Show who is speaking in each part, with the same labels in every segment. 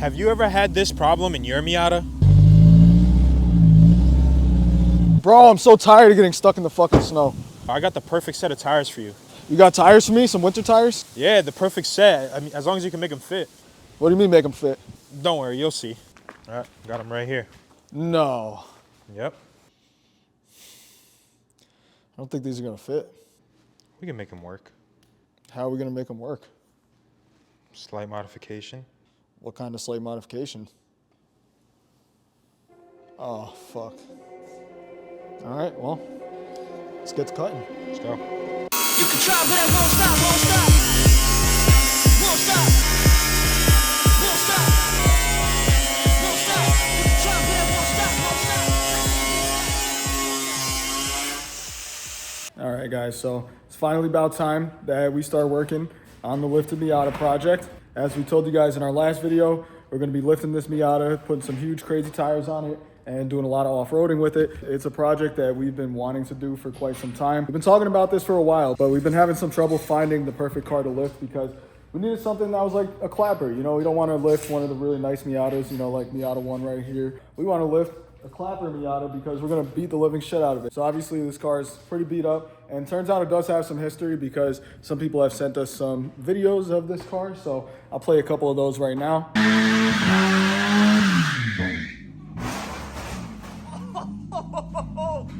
Speaker 1: Have you ever had this problem in your Miata?
Speaker 2: Bro, I'm so tired of getting stuck in the fucking snow.
Speaker 1: I got the perfect set of tires for you.
Speaker 2: You got tires for me? Some winter tires?
Speaker 1: Yeah, the perfect set. I mean, as long as you can make them fit.
Speaker 2: What do you mean make them fit?
Speaker 1: Don't worry, you'll see. All right, got them right here.
Speaker 2: No.
Speaker 1: Yep.
Speaker 2: I don't think these are gonna fit.
Speaker 1: We can make them work.
Speaker 2: How are we gonna make them work?
Speaker 1: Slight modification.
Speaker 2: What kind of slight modification? Oh, fuck. All right, well, let's get to cutting.
Speaker 1: Let's go.
Speaker 3: You can try, but I won't stop, won't stop. Won't stop. Won't stop. Won't stop. You can try, but I won't stop, won't stop.
Speaker 2: All right, guys, so it's finally about time that we start working on the lifted Miata project. As we told you guys in our last video, we're gonna be lifting this Miata, putting some huge crazy tires on it, and doing a lot of off-roading with it. It's a project that we've been wanting to do for quite some time. We've been talking about this for a while, but we've been having some trouble finding the perfect car to lift because we needed something that was like a clapper. You know, we don't want to lift one of the really nice Miatas, you know, like Miata 1 right here. We want to lift a clapper Miata because we're going to beat the living shit out of it. So obviously this car is pretty beat up, and turns out it does have some history because some people have sent us some videos of this car. So I'll play a couple of those right now.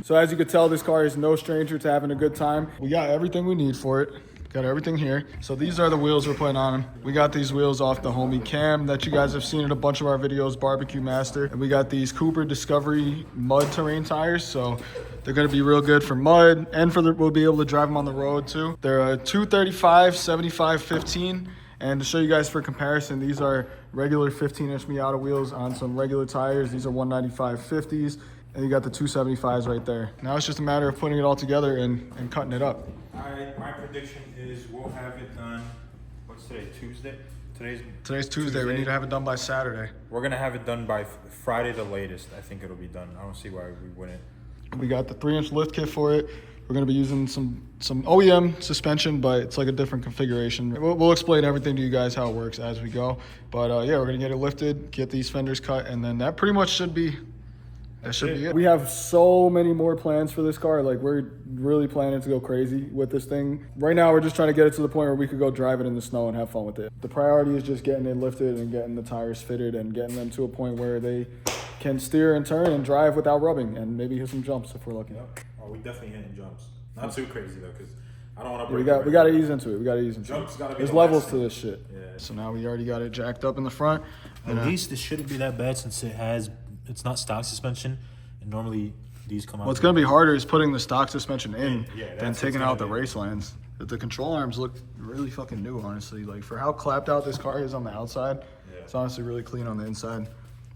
Speaker 2: So as you can tell, this car is no stranger to having a good time. We got everything we need for it. Got everything here. So these are the wheels we're putting on them. We got these wheels off the homie Cam that you guys have seen in a bunch of our videos, Barbecue Master. And we got these Cooper Discovery mud terrain tires. So they're gonna be real good for mud, and we'll be able to drive them on the road too. They're a 235, 75, 15. And to show you guys for comparison, these are regular 15-inch Miata wheels on some regular tires. These are 195 50s. And you got the 275s right there. Now it's just a matter of putting it all together and cutting it up.
Speaker 1: My prediction is we'll have it done, what's today, Tuesday?
Speaker 2: Today's Tuesday. We need to have it done by Saturday.
Speaker 1: We're gonna have it done by Friday the latest. I think it'll be done. I don't see why we wouldn't.
Speaker 2: We got the 3-inch lift kit for it. We're gonna be using some OEM suspension, but it's like a different configuration. We'll explain everything to you guys how it works as we go. But yeah, we're gonna get it lifted, get these fenders cut, and then that pretty much should be it. We have so many more plans for this car. Like, we're really planning to go crazy with this thing. Right now, we're just trying to get it to the point where we could go drive it in the snow and have fun with it. The priority is just getting it lifted and getting the tires fitted and getting them to a point where they can steer and turn and drive without rubbing, and maybe hit some jumps if we're lucky.
Speaker 1: Yep. Oh, we definitely hitting jumps. Not too crazy though, because I don't want to break.
Speaker 2: We got to ease into it. We got to ease into
Speaker 1: jumps.
Speaker 2: it. There's levels to this shit. Yeah. So now we already got it jacked up in the front.
Speaker 4: At least it shouldn't be that bad since it's not stock suspension. And normally these come out.
Speaker 2: What's going to be harder is putting the stock suspension in
Speaker 1: yeah,
Speaker 2: than taking out the race lines. The control arms look really fucking new, honestly. Like, for how clapped out this car is on the outside, it's honestly really clean on the inside.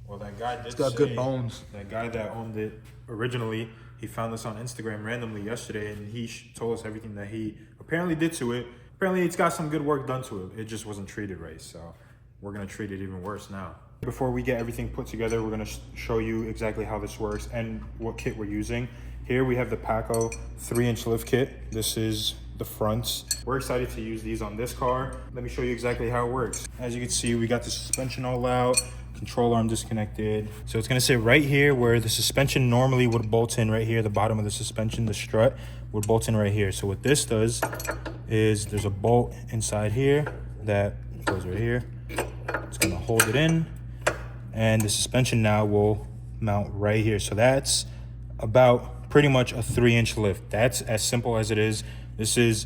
Speaker 1: Well, that guy did.
Speaker 2: It's got good bones.
Speaker 1: That guy that owned it originally, he found us on Instagram randomly yesterday, and he told us everything that he apparently did to it. Apparently, it's got some good work done to it. It just wasn't treated right, so we're gonna treat it even worse now. Before we get everything put together, we're gonna show you exactly how this works and what kit we're using. Here we have the Paco 3-inch lift kit. This is the fronts. We're excited to use these on this car. Let me show you exactly how it works. As you can see, we got the suspension all out, control arm disconnected. So it's gonna sit right here where the suspension normally would bolt in right here. The bottom of the suspension, the strut, would bolt in right here. So what this does is there's a bolt inside here that goes right here. It's gonna hold it in, and the suspension now will mount right here. So that's about pretty much a 3-inch lift. That's as simple as it is. This is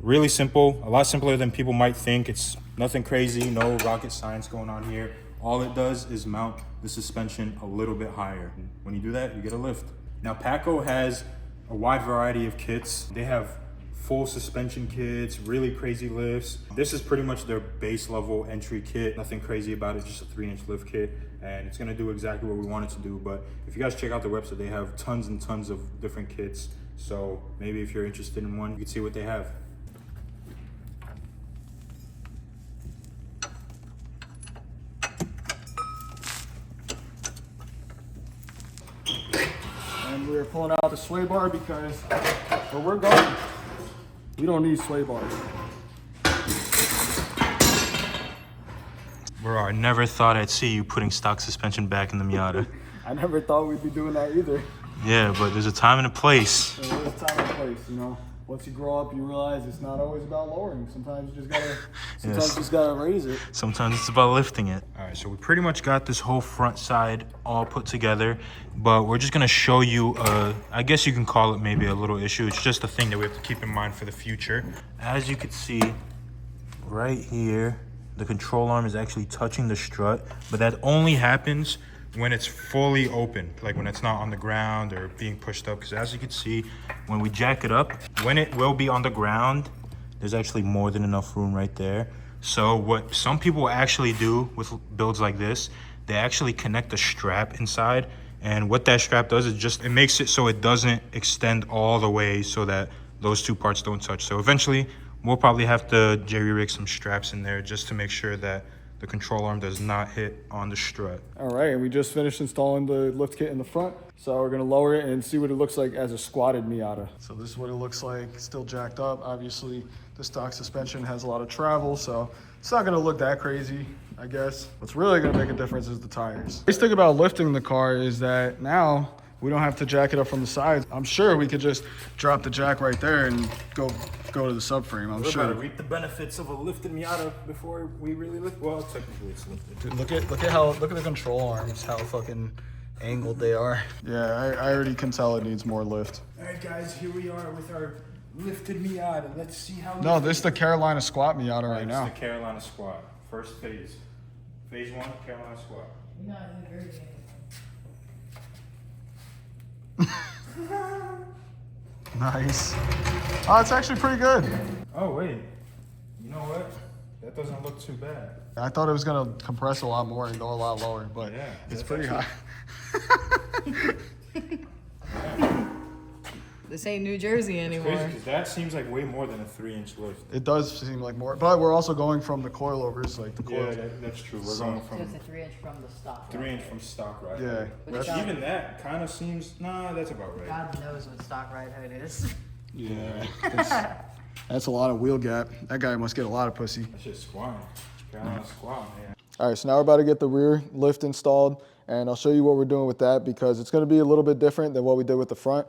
Speaker 1: really simple, a lot simpler than people might think. It's nothing crazy, no rocket science going on here. All it does is mount the suspension a little bit higher. When you do that, you get a lift. Now, Paco has a wide variety of kits. They have full suspension kits, really crazy lifts. This is pretty much their base level entry kit. Nothing crazy about it, just a 3-inch lift kit. And it's gonna do exactly what we want it to do. But if you guys check out their website, they have tons and tons of different kits. So maybe if you're interested in one, you can see what they have.
Speaker 2: And we're pulling out the sway bar because where we're going, we don't need sway bars.
Speaker 4: Bro, I never thought I'd see you putting stock suspension back in the Miata.
Speaker 2: I never thought we'd be doing that either.
Speaker 4: Yeah, but there's a time and a place.
Speaker 2: There is time and place, you know. Once you grow up, you realize it's not always about lowering. Sometimes you just gotta raise it.
Speaker 4: Sometimes it's about lifting it. All right, so we pretty much got this whole front side all put together, but we're just gonna show you, I guess you can call it maybe a little issue. It's just a thing that we have to keep in mind for the future. As you can see, right here, the control arm is actually touching the strut, but that only happens when it's fully open, like when it's not on the ground or being pushed up. Because as you can see, when we jack it up, when it will be on the ground, there's actually more than enough room right there. So what some people actually do with builds like this, they actually connect a strap inside. And what that strap does is just, it makes it so it doesn't extend all the way so that those two parts don't touch. So eventually we'll probably have to jerry rig some straps in there just to make sure that the control arm does not hit on the strut.
Speaker 2: All right, and we just finished installing the lift kit in the front. So we're gonna lower it and see what it looks like as a squatted Miata. So this is what it looks like, still jacked up. Obviously, the stock suspension has a lot of travel, so it's not gonna look that crazy, I guess. What's really gonna make a difference is the tires. The nice thing about lifting the car is that now we don't have to jack it up from the sides. I'm sure we could just drop the jack right there and go to the subframe. I'm sure.
Speaker 1: We're about to reap the benefits of a lifted Miata before we really lift. Well, technically it's lifted.
Speaker 2: Dude, look at the control arms, how fucking angled they are. Yeah, I already can tell it needs more lift.
Speaker 1: All right, guys, here we are with our lifted Miata. Let's see how.
Speaker 2: No, this is the Carolina squat Miata right now.
Speaker 1: It's the Carolina squat. First phase. Phase 1, Carolina squat.
Speaker 2: Nice. Oh, it's actually pretty good.
Speaker 1: Oh, wait. You know what? That doesn't look too bad.
Speaker 2: I thought it was gonna compress a lot more and go a lot lower, but
Speaker 1: Yeah,
Speaker 2: it's
Speaker 1: that's
Speaker 2: pretty high.
Speaker 5: This ain't New Jersey anymore.
Speaker 1: Crazy, because that seems like way more than a 3-inch lift.
Speaker 2: It does seem like more, but we're also going from the coilovers, like the coil.
Speaker 1: Yeah, that's true. We're
Speaker 2: So-
Speaker 1: going
Speaker 5: So
Speaker 1: from
Speaker 5: it's a 3-inch from the stock.
Speaker 1: 3-inch from stock ride.
Speaker 2: Yeah,
Speaker 1: Which
Speaker 5: that's-
Speaker 1: even that kind of seems, nah, that's about right.
Speaker 5: God knows what stock ride height is.
Speaker 2: yeah. That's a lot of wheel gap. That guy must get a lot of pussy.
Speaker 1: That's just squatting. Carolina squat, man.
Speaker 2: All right, so now we're about to get the rear lift installed, and I'll show you what we're doing with that because it's gonna be a little bit different than what we did with the front.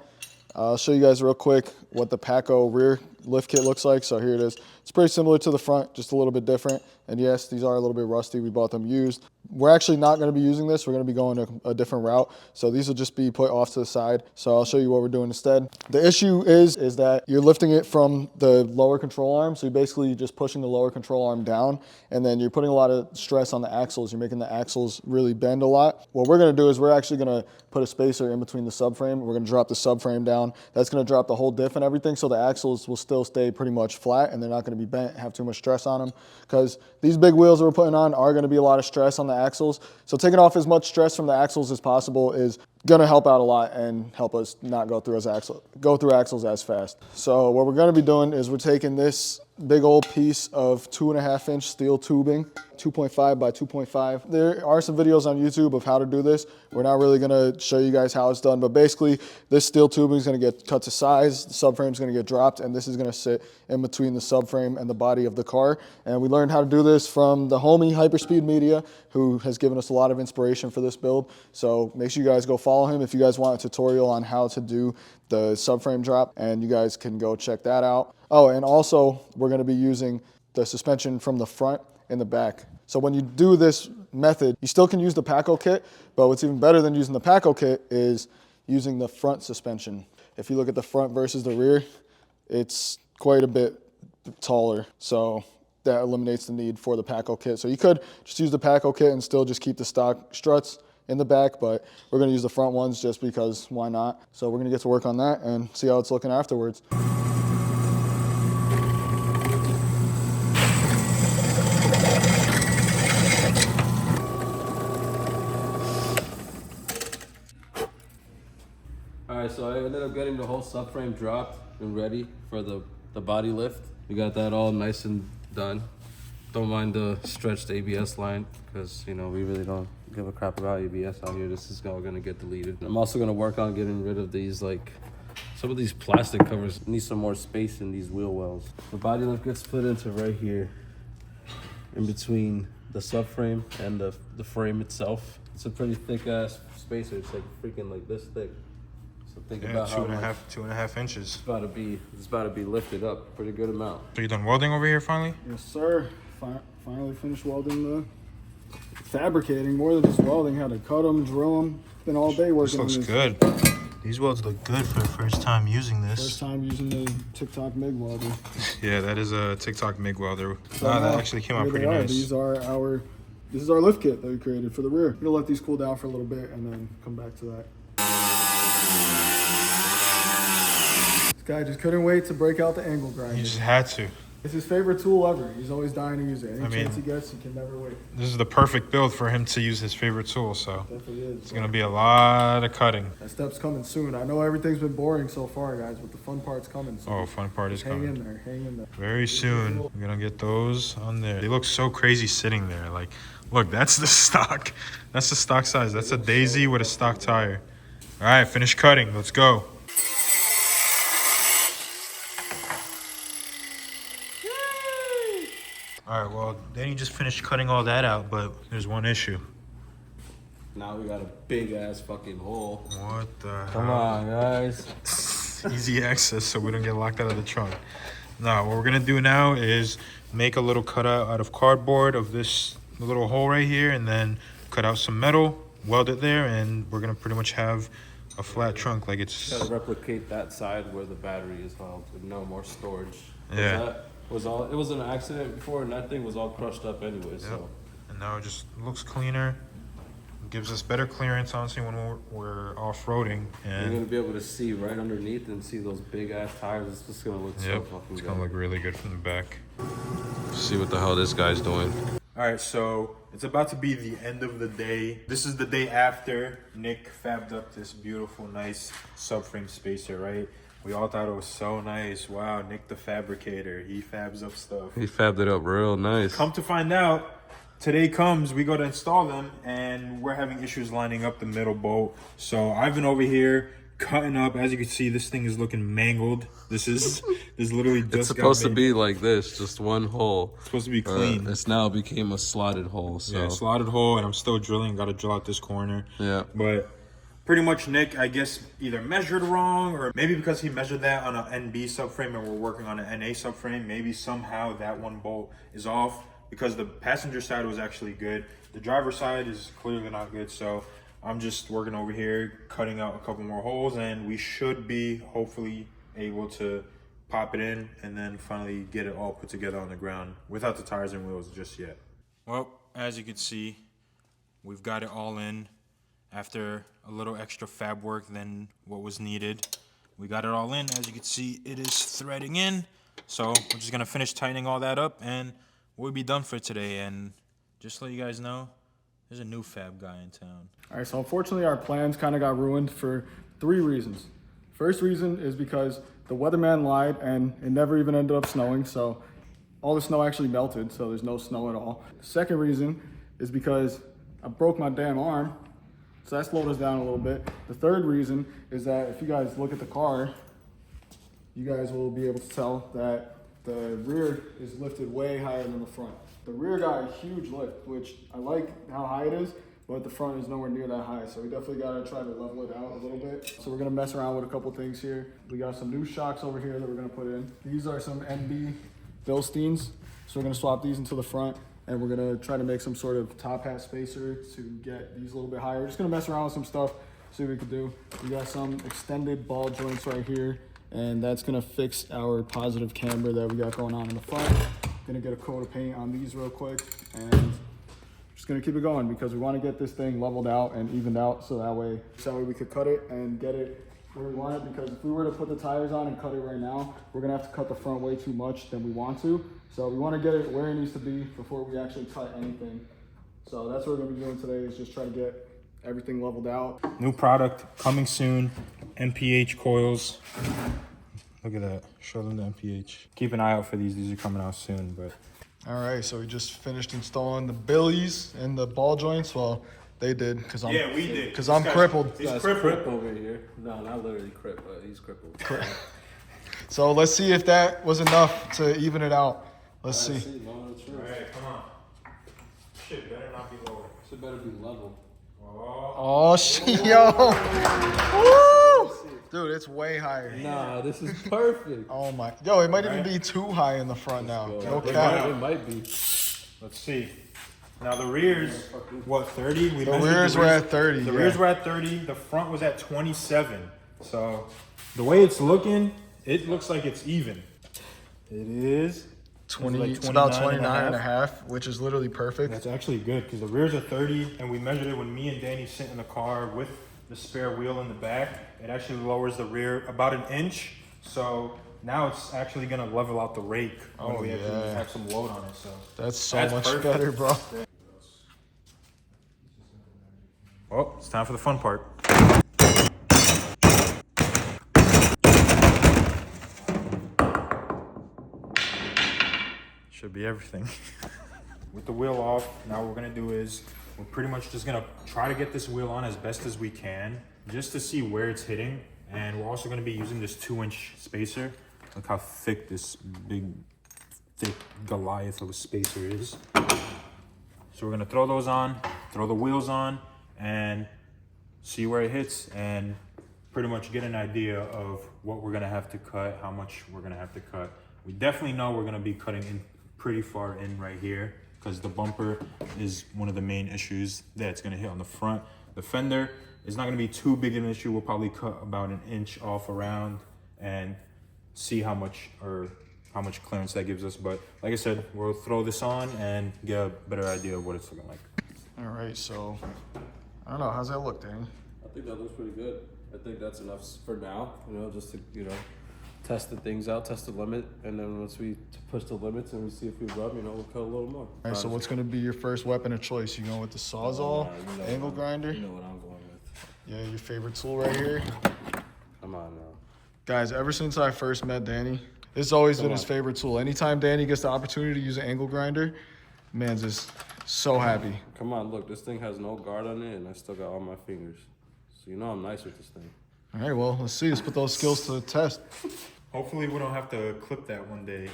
Speaker 2: I'll show you guys real quick what the Paco rear lift kit looks like. So here it is. It's pretty similar to the front, just a little bit different. And yes, these are a little bit rusty. We bought them used. We're actually not going to be using this. We're going to be going a different route. So these will just be put off to the side. So I'll show you what we're doing instead. The issue is that you're lifting it from the lower control arm. So you're basically just pushing the lower control arm down, and then you're putting a lot of stress on the axles. You're making the axles really bend a lot. What we're going to do is we're actually going to put a spacer in between the subframe. We're going to drop the subframe down. That's going to drop the whole diff and everything. So the axles will still stay pretty much flat, and they're not going to be bent, have too much stress on them, because these big wheels that we're putting on are going to be a lot of stress on the axles. So taking off as much stress from the axles as possible is going to help out a lot and help us not go through axles as fast. So what we're going to be doing is we're taking this big old piece of 2.5-inch steel tubing, 2.5 by 2.5. There are some videos on YouTube of how to do this. We're not really gonna show you guys how it's done, but basically this steel tubing is gonna get cut to size, the subframe is gonna get dropped, and this is gonna sit in between the subframe and the body of the car. And we learned how to do this from the homie Hyperspeed Media, who has given us a lot of inspiration for this build. So make sure you guys go follow him if you guys want a tutorial on how to do the subframe drop, and you guys can go check that out. Oh, and also we're gonna be using the suspension from the front and the back. So when you do this method, you still can use the Paco kit, but what's even better than using the Paco kit is using the front suspension. If you look at the front versus the rear, it's quite a bit taller. So that eliminates the need for the Paco kit. So you could just use the Paco kit and still just keep the stock struts in the back, but we're gonna use the front ones just because why not? So we're gonna get to work on that and see how it's looking afterwards.
Speaker 6: Alright, so I ended up getting the whole subframe dropped and ready for the body lift. We got that all nice and done. Don't mind the stretched ABS line because, you know, we really don't give a crap about ABS out here. This is all gonna get deleted. I'm also gonna work on getting rid of these, like, some of these plastic covers need some more space in these wheel wells. The body lift gets split into right here, in between the subframe and the frame itself. It's a pretty thick ass spacer. It's like freaking like this thick. So think
Speaker 4: Yeah,
Speaker 6: about how much
Speaker 4: 2.5 inches.
Speaker 6: it's about to be lifted up. Pretty good amount.
Speaker 4: So you done welding over here finally?
Speaker 2: Yes, sir. Finally finished welding the fabricating. More than just welding, had to cut them, drill them. Been all day
Speaker 4: This
Speaker 2: working on
Speaker 4: looks
Speaker 2: this.
Speaker 4: good. These welds look good for the first time using this.
Speaker 2: First time using the TikTok MIG welder.
Speaker 4: Yeah, that is a TikTok MIG welder.
Speaker 2: So
Speaker 4: That
Speaker 2: now,
Speaker 4: actually came out
Speaker 2: here
Speaker 4: pretty
Speaker 2: they are.
Speaker 4: nice.
Speaker 2: This is our lift kit that we created for the rear. We're gonna let these cool down for a little bit and then come back to that. This guy just couldn't wait to break out the angle grinder.
Speaker 4: You just had to.
Speaker 2: It's his favorite tool ever. He's always dying to use it. Any
Speaker 4: I mean-
Speaker 2: chance he gets, he can never wait.
Speaker 4: This is the perfect build for him to use his favorite tool, so
Speaker 2: Definitely is.
Speaker 4: it's gonna be a lot of cutting.
Speaker 2: That step's coming soon. I know everything's been boring so far, guys, but the fun part's coming. So
Speaker 4: Oh, fun part is
Speaker 2: hang
Speaker 4: coming.
Speaker 2: in there, hang in there.
Speaker 4: Very soon, we're gonna get those on there. They look so crazy sitting there. Like, look, that's the stock. That's the stock size. That's a Daisy with a stock tire. All right, finish cutting. Let's go. All right, well, Danny just finished cutting all that out, but there's one issue.
Speaker 6: Now we got a big ass fucking hole.
Speaker 4: What the
Speaker 6: Come
Speaker 4: hell?
Speaker 6: on, guys.
Speaker 4: Easy access so we don't get locked out of the trunk. Now, what we're gonna do now is make a little cutout out of cardboard of this little hole right here, and then cut out some metal, weld it there, and we're gonna pretty much have a flat trunk like it's.
Speaker 6: Gotta replicate that side where the battery is held with no more storage. 'Cause
Speaker 4: Yeah.
Speaker 6: that it was an accident before, and that thing was all crushed up anyway. So
Speaker 4: And now it just looks cleaner, gives us better clearance, honestly, when we're off-roading.
Speaker 6: you're
Speaker 4: And
Speaker 6: gonna be able to see right underneath and see those big ass tires. It's just gonna look so
Speaker 4: yep,
Speaker 6: fucking
Speaker 4: it's
Speaker 6: good.
Speaker 4: gonna look really good from the back.
Speaker 6: See what the hell this guy's doing.
Speaker 1: All right, so it's about to be the end of the day. This is the day after Nick fabbed up this beautiful, nice subframe spacer, right? We all thought it was so nice. Wow, Nick the fabricator, he fabs up stuff.
Speaker 6: He fabbed it up real nice.
Speaker 1: Come to find out, today comes, we go to install them, and we're having issues lining up the middle bolt. So I've been over here cutting up. As you can see, this thing is looking mangled. This literally just
Speaker 6: It's supposed to be like this, just one hole.
Speaker 1: It's supposed to be clean.
Speaker 6: It's now became a slotted hole. So
Speaker 1: Yeah, slotted hole, and I'm still drilling. Got to drill out this corner.
Speaker 6: yeah.
Speaker 1: But pretty much Nick, I guess, either measured wrong, or maybe because he measured that on an NB subframe and we're working on an NA subframe, maybe somehow that one bolt is off, because the passenger side was actually good. The driver side is clearly not good. So I'm just working over here, cutting out a couple more holes, and we should be hopefully able to pop it in and then finally get it all put together on the ground without the tires and wheels just yet.
Speaker 4: Well, as you can see, we've got it all in after a little extra fab work than what was needed. We got it all in. As you can see, it is threading in. So we're just gonna finish tightening all that up and we'll be done for today. And just to let you guys know, there's a new fab guy in town.
Speaker 2: All right, so unfortunately our plans kind of got ruined for 3 reasons. First reason is because the weatherman lied and it never even ended up snowing, so all the snow actually melted, so there's no snow at all. Second reason is because I broke my damn arm, so that slowed us down a little bit. The third reason is that if you guys look at the car, you guys will be able to tell that the rear is lifted way higher than the front. The rear got a huge lift, which I like how high it is, but the front is nowhere near that high. So we definitely gotta try to level it out a little bit. So we're gonna mess around with a couple things here. We got some new shocks over here that we're gonna put in. These are some NB Bilsteins. So we're gonna swap these into the front, and we're gonna try to make some sort of top hat spacer to get these a little bit higher. We're just gonna mess around with some stuff, see what we can do. We got some extended ball joints right here, and that's gonna fix our positive camber that we got going on in the front. Gonna get a coat of paint on these real quick, and just gonna keep it going because we want to get this thing leveled out and evened out, so that way we could cut it and get it where we want it. Because if we were to put the tires on and cut it right now, we're gonna have to cut the front way too much than we want to. So we want to get it where it needs to be before we actually cut anything. So that's what we're gonna be doing today, is just try to get everything leveled out.
Speaker 4: New product coming soon, MPH coils. Look at that, show them the MPH.
Speaker 1: Keep an eye out for these. These are coming out soon, but
Speaker 2: All right, so we just finished installing the billies and the ball joints. Well, they did because I'm
Speaker 1: yeah, we did.
Speaker 2: because I'm crippled.
Speaker 1: He's
Speaker 6: That's
Speaker 1: crippled.
Speaker 6: crip over here. No, not literally crip, but he's crippled.
Speaker 2: So let's see if that was enough to even it out. Let's see.
Speaker 6: No, that's true.
Speaker 1: All right, come on. shit better not be lower.
Speaker 6: It better be level.
Speaker 2: Oh, shit, yo. Woo! Dude, it's way higher.
Speaker 6: Nah, this is perfect.
Speaker 2: Oh my, yo, it might even be too high in the front now. No
Speaker 6: It
Speaker 2: cap.
Speaker 6: might be.
Speaker 1: Let's see. Now the rears, what, 30? We
Speaker 2: The
Speaker 1: measured
Speaker 2: rears were at 30.
Speaker 1: The
Speaker 2: yeah.
Speaker 1: rears were at 30. The front was at 27. So the way it's looking, it looks like it's even. It is
Speaker 2: 20,
Speaker 1: like
Speaker 2: it's about
Speaker 1: 29
Speaker 2: 29 and a half, which is literally perfect.
Speaker 1: That's actually good because the rears are 30, and we measured it when me and Danny sit in the car with the spare wheel in the back. It actually lowers the rear about an inch. So now it's actually gonna level out the rake when
Speaker 2: Oh,
Speaker 1: we actually
Speaker 2: yeah.
Speaker 1: have some load on it. So
Speaker 2: That's so
Speaker 1: That's
Speaker 2: much
Speaker 1: perfect.
Speaker 2: better, bro.
Speaker 1: oh, it's time for the fun part. Should be everything. With the wheel off, now what we're gonna do is we're pretty much just gonna try to get this wheel on as best as we can, just to see where it's hitting. And we're also gonna be using this 2-inch spacer. Look how thick this big, thick Goliath of a spacer is. So we're gonna throw those on, throw the wheels on, and see where it hits, and pretty much get an idea of what we're gonna have to cut, how much we're gonna have to cut. We definitely know we're gonna be cutting in pretty far in right here, because the bumper is one of the main issues that's gonna hit on the front. The fender is not gonna be too big an issue. We'll probably cut about an inch off around and see how much clearance that gives us. But like I said, we'll throw this on and get a better idea of what it's looking like.
Speaker 2: All right, so I don't know. How's that look, Danny?
Speaker 6: I think that looks pretty good. I think that's enough for now, just to, test the things out, test the limit, and then once we push the limits and we see if we rub, we'll cut a little more.
Speaker 2: All right, so what's going to be your first weapon of choice? You going with the Sawzall, angle grinder?
Speaker 6: You know what I'm going with.
Speaker 2: Yeah, your favorite tool right here?
Speaker 6: Come on now.
Speaker 2: Guys, ever since I first met Danny, this has always been his favorite tool. Anytime Danny gets the opportunity to use an angle grinder, man's just so happy.
Speaker 6: Come on, look, this thing has no guard on it, and I still got all my fingers. So I'm nice with this thing.
Speaker 2: All right, well, let's see. Let's put those skills to the test.
Speaker 1: Hopefully we don't have to clip that one day.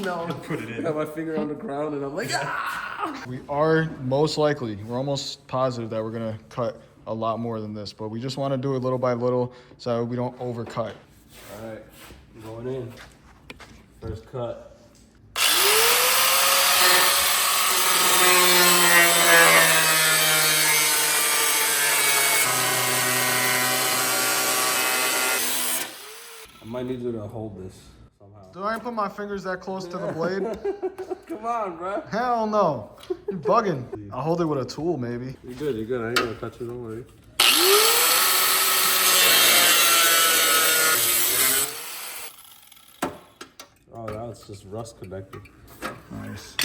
Speaker 6: No.
Speaker 1: Put it
Speaker 6: I
Speaker 1: in.
Speaker 6: got my finger on the ground, and I'm like, ah!
Speaker 2: We are most likely, we're almost positive that we're going to cut a lot more than this, but we just want to do it little by little so we don't overcut.
Speaker 6: All right, going in. First cut. I might need you to hold this somehow.
Speaker 2: Do I ain't put my fingers that close to the blade?
Speaker 6: Come on, bro.
Speaker 2: Hell no. You're bugging. I'll hold it with a tool, maybe.
Speaker 6: You're good, you're good. I ain't gonna touch it, don't worry. Oh, now it's just rust connected.
Speaker 2: Nice.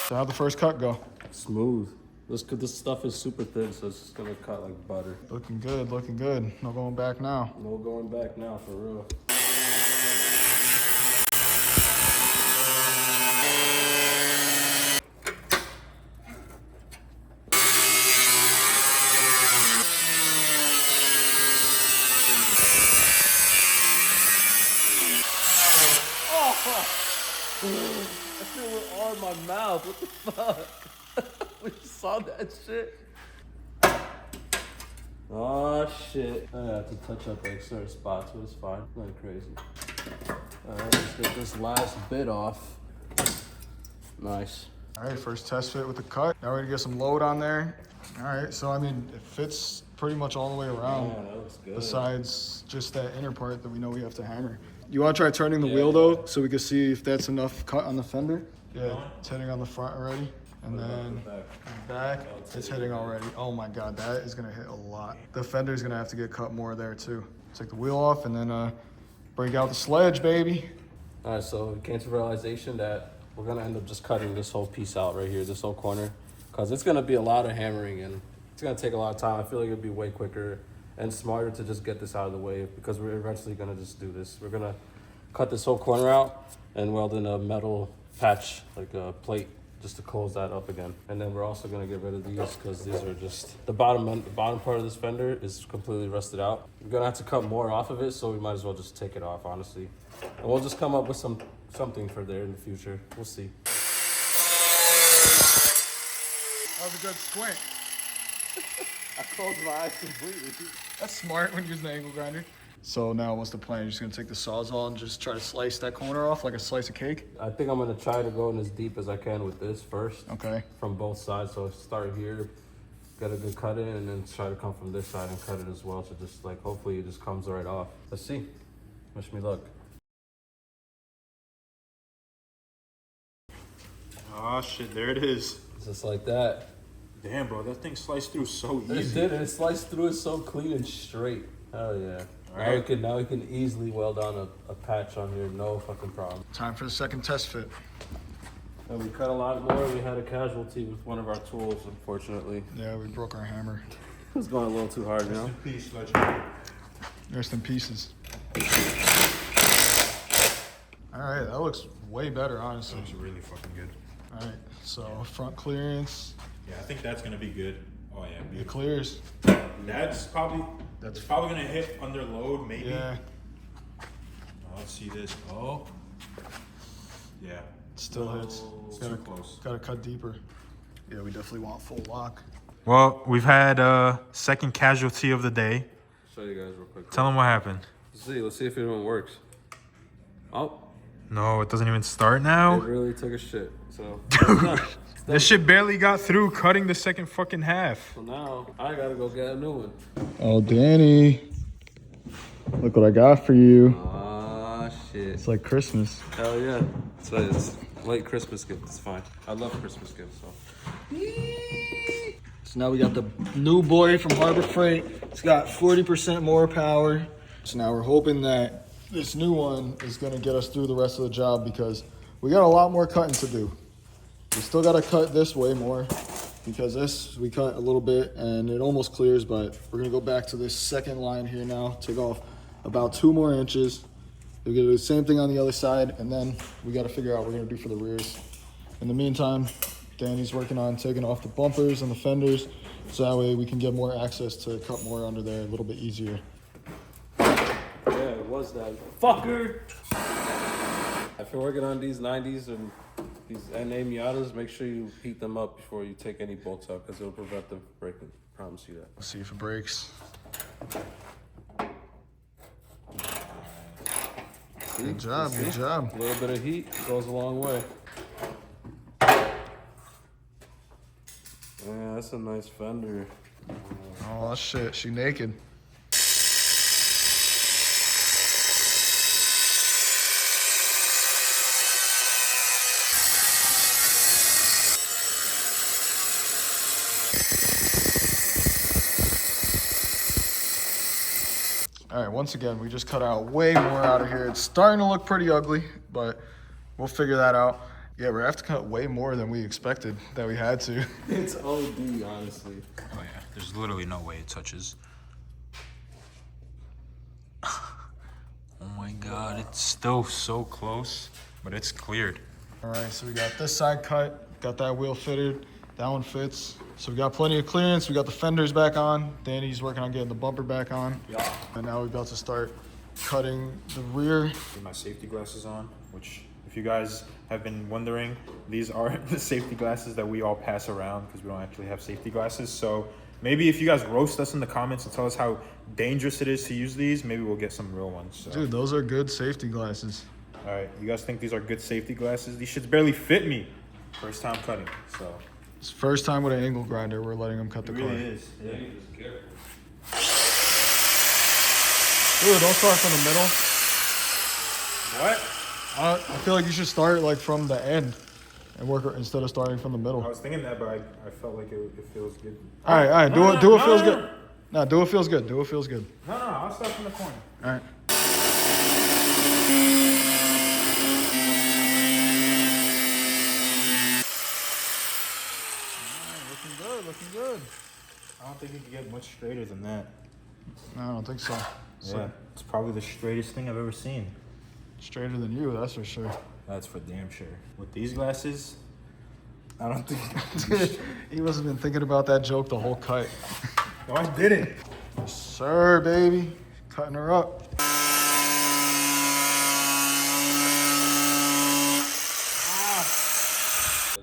Speaker 2: So how'd the first cut go?
Speaker 6: Smooth. This stuff is super thin, so it's just gonna cut like butter.
Speaker 2: Looking good, looking good. No going back now.
Speaker 6: No going back now, for real. I feel it all in my mouth. What the fuck? We saw that shit. Oh shit. I have to touch up like certain spots, but it's fine. Nothing crazy. Alright, let's get this last bit off. Nice.
Speaker 2: All right, first test fit with the cut. Now we're gonna get some load on there. All right, so I mean, it fits pretty much all the way around.
Speaker 6: Yeah, that looks good.
Speaker 2: Besides just that inner part that we know we have to hammer. You wanna try turning the wheel though, so we can see if that's enough cut on the fender? Yeah, it's hitting on the front already. And then back, it's hitting already. Oh my God, that is gonna hit a lot. The fender's gonna have to get cut more there too. Take the wheel off and then break out the sledge, baby.
Speaker 6: Alright, so we came to the realization that we're gonna end up just cutting this whole piece out right here, this whole corner. Cause it's gonna be a lot of hammering and it's gonna take a lot of time. I feel like it'd be way quicker and smarter to just get this out of the way because we're eventually gonna just do this. We're gonna cut this whole corner out and weld in a metal patch, like a plate, just to close that up again. And then we're also gonna get rid of these because these are just, the bottom part of this fender is completely rusted out. We're gonna have to cut more off of it, so we might as well just take it off, honestly. And we'll just come up with something for there in the future. We'll see.
Speaker 2: was a good squint.
Speaker 6: I closed my eyes completely.
Speaker 2: That's smart when using the angle grinder. So now what's the plan? You're just gonna take the Sawzall and just try to slice that corner off like a slice of cake?
Speaker 6: I think I'm gonna try to go in as deep as I can with this first.
Speaker 2: Okay.
Speaker 6: From both sides. So start here, get a good cut in, and then try to come from this side and cut it as well. So just like, hopefully it just comes right off. Let's see. Wish me luck.
Speaker 1: Oh shit, there it is.
Speaker 6: Just like that.
Speaker 1: Damn, bro, that thing sliced through so
Speaker 6: It
Speaker 1: easy.
Speaker 6: did, and it sliced through it so clean and straight. Hell yeah.
Speaker 1: Alright.
Speaker 6: Now we can easily weld on a patch on here, no fucking problem.
Speaker 2: Time for the second test fit.
Speaker 6: And we cut a lot more. We had a casualty with one of our tools, unfortunately.
Speaker 2: Yeah, we broke our hammer.
Speaker 6: It was going a little too hard, you know?
Speaker 1: Peace, legend.
Speaker 2: Rest in pieces. All right, that looks way better, honestly.
Speaker 1: Looks really fucking good.
Speaker 2: All right, so front clearance,
Speaker 1: Yeah, I think that's gonna be good. Oh yeah,
Speaker 2: it
Speaker 1: beautiful.
Speaker 2: clears.
Speaker 1: That's probably gonna hit under load, maybe.
Speaker 2: Yeah,
Speaker 1: Oh, let's see this. Oh. Yeah.
Speaker 2: still hits.
Speaker 1: It's too close.
Speaker 2: Gotta cut deeper. Yeah, we definitely want full lock.
Speaker 4: Well, we've had a second casualty of the day.
Speaker 6: Show you guys real quick.
Speaker 4: Tell them what happened.
Speaker 6: Let's see if it even works. Oh,
Speaker 4: No, it doesn't even start
Speaker 6: it
Speaker 4: now.
Speaker 6: really took a shit. So,
Speaker 4: This shit barely got through cutting the second fucking half.
Speaker 6: so now I gotta go get a new one.
Speaker 2: Oh, Danny, look what I got for you.
Speaker 6: Ah, shit.
Speaker 2: It's like Christmas.
Speaker 6: Hell yeah. It's late Christmas gift. It's fine. I love Christmas gifts, so.
Speaker 2: So now we got the new boy from Harbor Freight. It's got 40% more power. So now we're hoping that this new one is gonna get us through the rest of the job because we got a lot more cutting to do. We still gotta cut this way more because this we cut a little bit and it almost clears, but we're gonna go back to this second line here now, take off about 2 more inches. We're gonna do the same thing on the other side, and then we gotta figure out what we're gonna do for the rears. In the meantime, Danny's working on taking off the bumpers and the fenders, so that way we can get more access to cut more under there a little bit easier.
Speaker 6: Yeah, it was that fucker. If you're working on these 90s and these NA Miatas, make sure you heat them up before you take any bolts out because it'll prevent them from breaking. Promise you that.
Speaker 2: Let's see if it breaks. Good job, good job.
Speaker 6: A little bit of heat goes a long way. Yeah, that's a nice fender.
Speaker 2: Oh shit, she naked. All right, once again, we just cut out way more out of here. It's starting to look pretty ugly, but we'll figure that out. Yeah, we're gonna have to cut way more than we expected that we had to.
Speaker 6: It's OD, honestly.
Speaker 4: Oh yeah, there's literally no way it touches. Oh my god, it's still so close, but it's cleared.
Speaker 2: All right, so we got this side cut, got that wheel fitted, that one fits. So we got plenty of clearance, we got the fenders back on, Danny's working on getting the bumper back on.
Speaker 1: Yeah.
Speaker 2: And now we're about to start cutting the rear.
Speaker 1: Get my safety glasses on, which if you guys have been wondering, these are the safety glasses that we all pass around because we don't actually have safety glasses. So maybe if you guys roast us in the comments and tell us how dangerous it is to use these, maybe we'll get some real ones. So.
Speaker 2: Dude, those are good safety glasses.
Speaker 1: All right, you guys think these are good safety glasses? These shits barely fit me. First time cutting, so.
Speaker 2: It's the first time with an angle grinder, we're letting them cut the
Speaker 1: It
Speaker 2: car.
Speaker 1: really is. Yeah.
Speaker 2: Dude, don't start from the middle.
Speaker 1: What?
Speaker 2: I feel like you should start like from the end and work instead of starting from the middle.
Speaker 1: I was thinking that, but I felt like it feels good.
Speaker 2: All right, do
Speaker 1: No,
Speaker 2: it.
Speaker 1: no,
Speaker 2: Do it
Speaker 1: no,
Speaker 2: feels
Speaker 1: no,
Speaker 2: good.
Speaker 1: no.
Speaker 2: No, do it feels good. Do it feels good.
Speaker 1: No, I'll start from the corner.
Speaker 2: All right. Looking good. Looking good.
Speaker 1: I don't think you can get much straighter than that.
Speaker 2: No, I don't think so.
Speaker 1: Yeah, it's probably the straightest thing I've ever seen.
Speaker 2: Straighter than you, that's for sure.
Speaker 1: That's for damn sure. With these glasses, I don't think.
Speaker 2: He wasn't even thinking about that joke the whole cut.
Speaker 1: No, I didn't.
Speaker 2: Sir, baby. Cutting her up.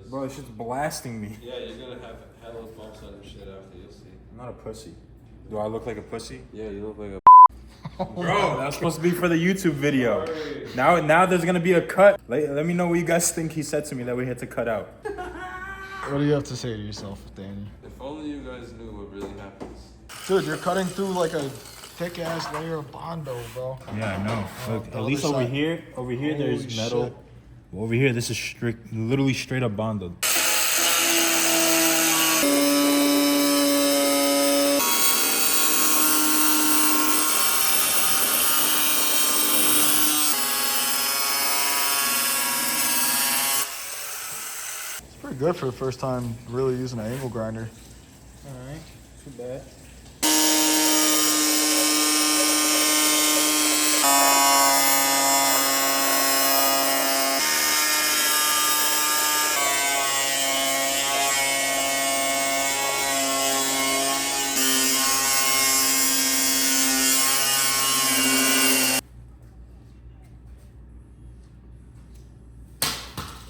Speaker 1: Bro, it's shit's blasting me.
Speaker 6: Yeah, you're gonna have hella bumps on your shit after, you'll see.
Speaker 1: I'm not a pussy. Do I look like a pussy?
Speaker 6: Yeah, you look like a
Speaker 1: Bro, that's supposed to be for the YouTube video. Now there's gonna be a cut. Let me know what you guys think he said to me that we had to cut out.
Speaker 2: What do you have to say to yourself, Danny?
Speaker 6: If only you guys knew what really happens.
Speaker 2: Dude, you're cutting through like a thick ass layer of Bondo, bro.
Speaker 1: Yeah, I know. Look,
Speaker 2: the
Speaker 1: at least
Speaker 2: other
Speaker 1: over
Speaker 2: side.
Speaker 1: here, there's
Speaker 2: Holy
Speaker 1: metal.
Speaker 2: shit.
Speaker 1: Over here, this is literally straight up bonded.
Speaker 2: It's pretty good for the first time really using an angle grinder.
Speaker 1: All right, too bad.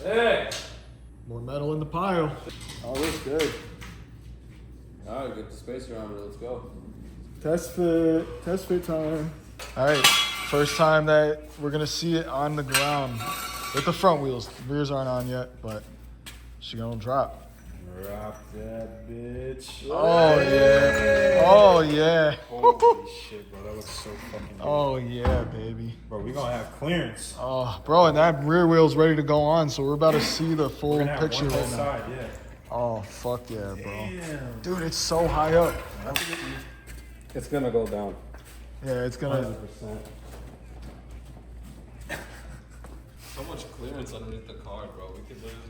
Speaker 6: Hey!
Speaker 2: More metal in the pile. Oh, looks good.
Speaker 6: Alright, get the spacer on it, let's go.
Speaker 2: Test fit time. All right, first time that we're gonna see it on the ground with the front wheels. The rears aren't on yet, but she gonna drop.
Speaker 1: Drop that bitch.
Speaker 2: Oh yeah. Oh yeah.
Speaker 1: Holy shit, bro. That looks so fucking good.
Speaker 2: Oh yeah, baby.
Speaker 1: Bro, we gonna have clearance.
Speaker 2: Oh, bro, and that rear wheel's ready to go on, so we're about to see the full
Speaker 1: We're gonna have
Speaker 2: picture
Speaker 1: one whole
Speaker 2: right now.
Speaker 1: side, yeah.
Speaker 2: Oh, fuck yeah, bro.
Speaker 1: Damn.
Speaker 2: Dude, it's so high up.
Speaker 6: It's gonna go down.
Speaker 2: Yeah, it's gonna.
Speaker 6: 100%. So much clearance underneath the car, bro. We could literally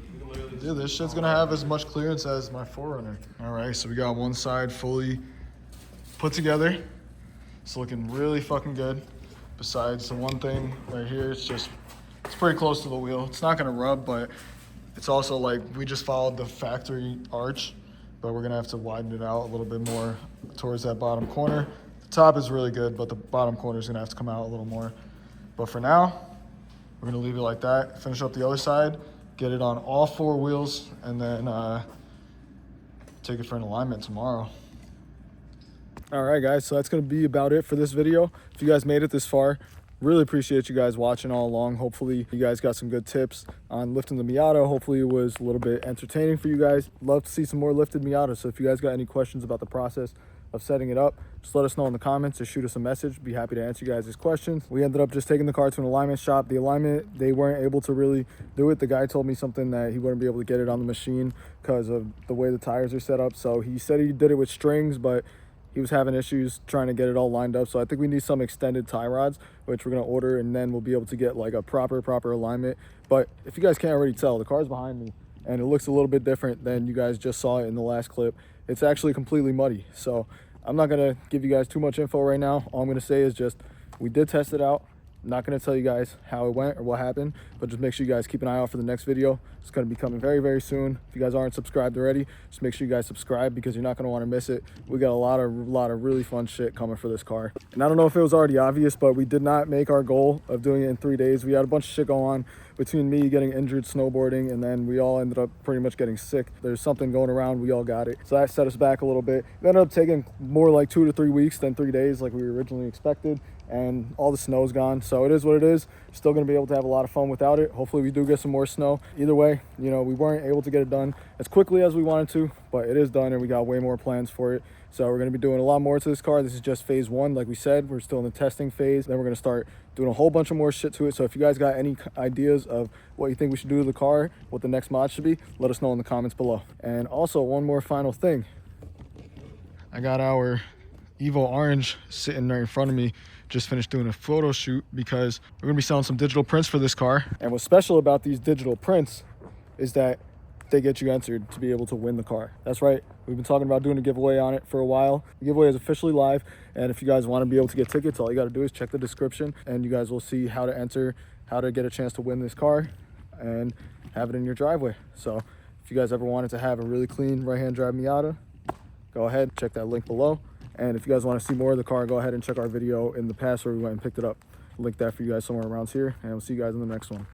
Speaker 2: Dude, this shit's gonna have as much clearance as my 4Runner. All right, so we got one side fully put together. It's looking really fucking good. Besides the one thing right here, it's pretty close to the wheel. It's not gonna rub, but it's also like we just followed the factory arch, but we're gonna have to widen it out a little bit more towards that bottom corner. The top is really good, but the bottom corner is gonna have to come out a little more. But for now, we're gonna leave it like that, finish up the other side, get it on all 4 wheels, and then take it for an alignment tomorrow. All right, guys, so that's gonna be about it for this video. If you guys made it this far, really appreciate you guys watching all along. Hopefully you guys got some good tips on lifting the Miata. Hopefully it was a little bit entertaining for you guys. Love to see some more lifted Miatas. So if you guys got any questions about the process of setting it up, just let us know in the comments or shoot us a message. Be happy to answer you guys' questions. We ended up just taking the car to an alignment shop. The alignment, they weren't able to really do it. The guy told me something that he wouldn't be able to get it on the machine because of the way the tires are set up. So he said he did it with strings, but he was having issues trying to get it all lined up. So I think we need some extended tie rods, which we're gonna order, and then we'll be able to get like a proper alignment. But if you guys can't already tell, the car's behind me and it looks a little bit different than you guys just saw it in the last clip. It's actually completely muddy. So I'm not gonna give you guys too much info right now. All I'm gonna say is just, we did test it out. I'm not gonna tell you guys how it went or what happened, but just make sure you guys keep an eye out for the next video. It's gonna be coming very, very soon. If you guys aren't subscribed already, just make sure you guys subscribe because you're not gonna wanna miss it. We got a lot of really fun shit coming for this car. And I don't know if it was already obvious, but we did not make our goal of doing it in 3 days. We had a bunch of shit going on between me getting injured snowboarding, and then we all ended up pretty much getting sick. There's something going around, we all got it. So that set us back a little bit. It ended up taking more like 2 to 3 weeks than 3 days like we originally expected. And all the snow's gone, so it is what it is. Still gonna be able to have a lot of fun without it. Hopefully we do get some more snow. Either way, you know, we weren't able to get it done as quickly as we wanted to, but it is done and we got way more plans for it. So we're gonna be doing a lot more to this car. This is just phase 1, like we said. We're still in the testing phase. Then we're gonna start doing a whole bunch of more shit to it. So if you guys got any ideas of what you think we should do to the car, what the next mod should be, let us know in the comments below. And also one more final thing. I got our Evo Orange sitting right in front of me. Just finished doing a photo shoot because we're gonna be selling some digital prints for this car. And what's special about these digital prints is that they get you entered to be able to win the car. That's right, we've been talking about doing a giveaway on it for a while. The giveaway is officially live, and if you guys want to be able to get tickets, all you got to do is check the description and you guys will see how to enter, how to get a chance to win this car and have it in your driveway. So if you guys ever wanted to have a really clean right-hand drive Miata, go ahead, check that link below. And if you guys want to see more of the car, go ahead and check our video in the past where we went and picked it up. Link that for you guys somewhere around here, and we'll see you guys in the next one.